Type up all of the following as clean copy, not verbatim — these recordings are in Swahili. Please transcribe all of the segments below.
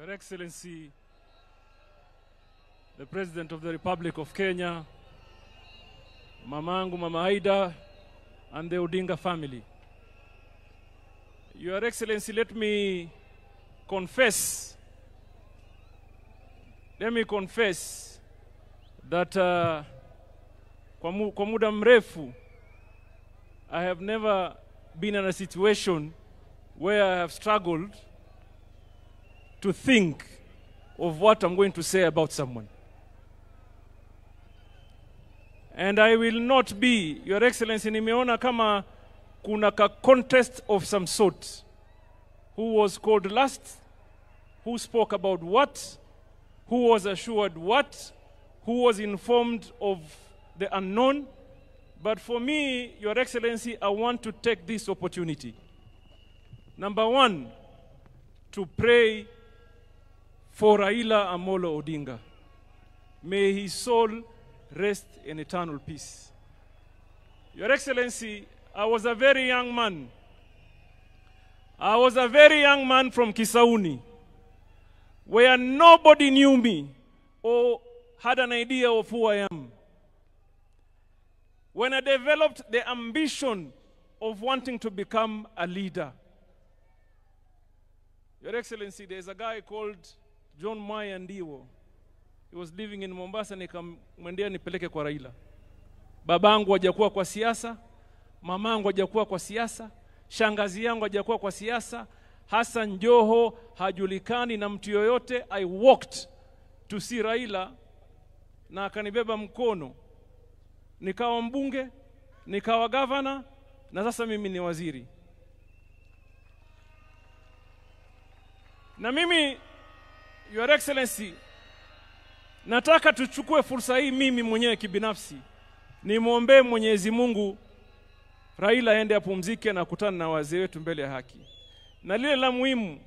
Your Excellency, the President of the Republic of Kenya, Mamangu Mama Aida, and the Odinga family. Your Excellency, let me confess that kwa muda mrefu, I have never been in a situation where I have struggled to think of what I'm going to say about someone. And I will not be, Your Excellency, nimeona kama kuna ka contest of some sort. Who was called last? Who spoke about what? Who was assured what? Who was informed of the unknown? But for me, Your Excellency, I want to take this opportunity. Number one, to pray for Raila Amolo Odinga. May his soul rest in eternal peace. Your Excellency, I was a very young man. I was a very young man from Kisauni, where nobody knew me or had an idea of who I am. When I developed the ambition of wanting to become a leader. Your Excellency, there's a guy called John Maya Ndiwo. He was living in Mombasa, nikamwendea nipeleke kwa Raila. Babangu hajakuwa kwa siasa, mamangu hajakuwa kwa siasa, shangazi yangu hajakuwa kwa siasa, Hassan Joho hajulikani na mtu yoyote. I walked to see Raila na akanibeba mkono. Nikawa mbunge, nikawa governor, na sasa mimi ni waziri. Na mimi, Your Excellency, nataka tuchukue fursa hii mimi mwenyewe kibinafsi. Nimuombe Mwenyezi Mungu Raila aende apumzike na kutana na wazee wetu mbele ya haki. Na lile la muhimu,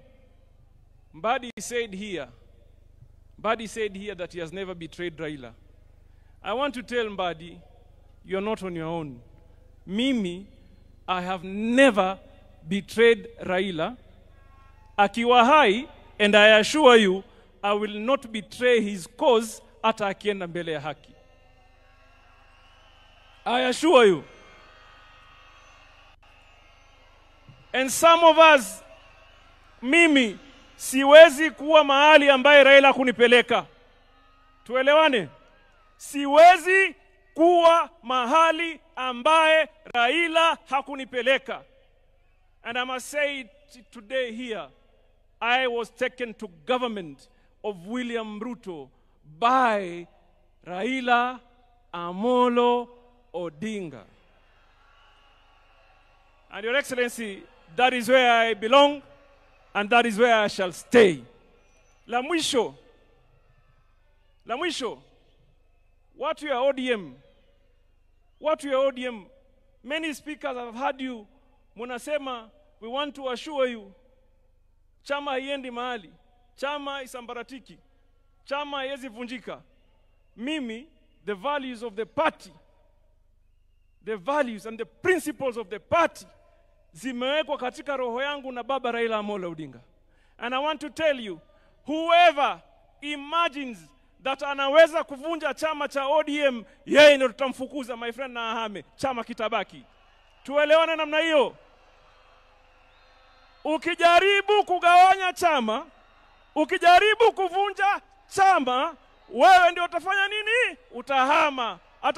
Mbadi said here that he has never betrayed Raila. I want to tell Mbadi, you're not on your own. Mimi, I have never betrayed Raila. Akiwa hai, and I assure you, I will not betray his cause hata akienda mbele ya haki. I assure you. And some of us, mimi, siwezi kuwa mahali ambaye Raila kunipeleka. Tuelewane? Siwezi kuwa mahali ambaye Raila hakunipeleka. And I must say it today here, I was taken to government of William Ruto by Raila Amolo Odinga. And Your Excellency, that is where I belong, and that is where I shall stay. La mwisho, what you are ODM, many speakers have heard you, munasema, we want to assure you, chama haiendi mahali, chama isambaratiki, chama haiwezi vunjika. Mimi, the values of the party, the values and the principles of the party, zimewekwa katika roho yangu na baba Raila Amolo Odinga. And I want to tell you, whoever imagines that anaweza kuvunja chama cha ODM, yeye ndio tutamfukuza, my friend, na ahame, chama kitabaki. Tuelewane namna hiyo. Ukijaribu kugawanya chama, ukijaribu kuvunja chama, wewe ndio utafanya nini? Utahama.